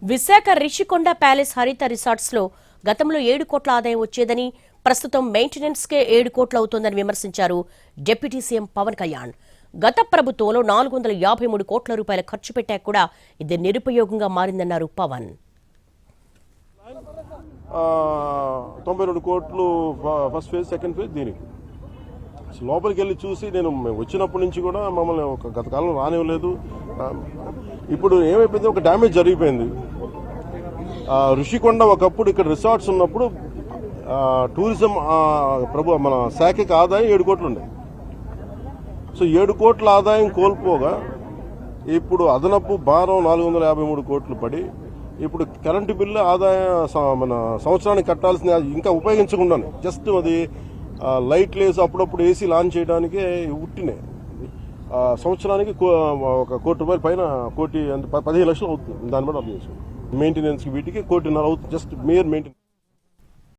Visakha Rishikonda palace హరిత resorts లో గతంలో 7 కోట్ల ఆదాయం వచ్చేదని, ప్రస్తుతం మెయింటెనెన్స్ కే 7 కోట్లు అవుతోందని విమర్శించారు డిప్యూటీ సీఎం పవన్ కళ్యాణ్. గత ప్రభుత్వంలో 453 కోట్ల రూపాయల ఖర్చు పెట్టాక కూడా ఇది నిరుపయోగంగా మారిందన్నారు పవన్. 92 కోట్లు ఫస్ట్ ఫేజ్, సెకండ్ ఫేజ్ దీనికి. లోపలికి వెళ్ళి చూసి నేను వచ్చినప్పటి నుంచి కూడా మమ్మల్ని గత కాలం రానివ్వలేదు. ఇప్పుడు ఏమైపోయింది, ఒక డ్యామేజ్ జరిగిపోయింది. ఋషికొండ ఒకప్పుడు ఇక్కడ రిసార్ట్స్ ఉన్నప్పుడు టూరిజం మన శాఖకి ఆదాయం 7 కోట్లు ఉండే. సో 7 కోట్ల ఆదాయం కోల్పోగా ఇప్పుడు అదనపు భారం 453 కోట్లు పడి ఇప్పుడు కరెంటు బిల్లు ఆదాయం మన సంవత్సరానికి కట్టాల్సిన ఇంకా ఉపయోగించకుండానే జస్ట్ అది లైట్లు వేసి అప్పుడప్పుడు ఏసీ లాంచ్ చేయడానికి ఉట్టినే సంవత్సరానికి 1 కోటి రూపాయల పైన, 15 లక్షలు అవుతుంది. దాన్ని బట్టి అర్థం చేసుకోండి. మెయింటెనెన్స్కి వీటికి 1.5 కోటి అవుతుంది, జస్ట్ మేయర్ మెయింటెనెన్స్.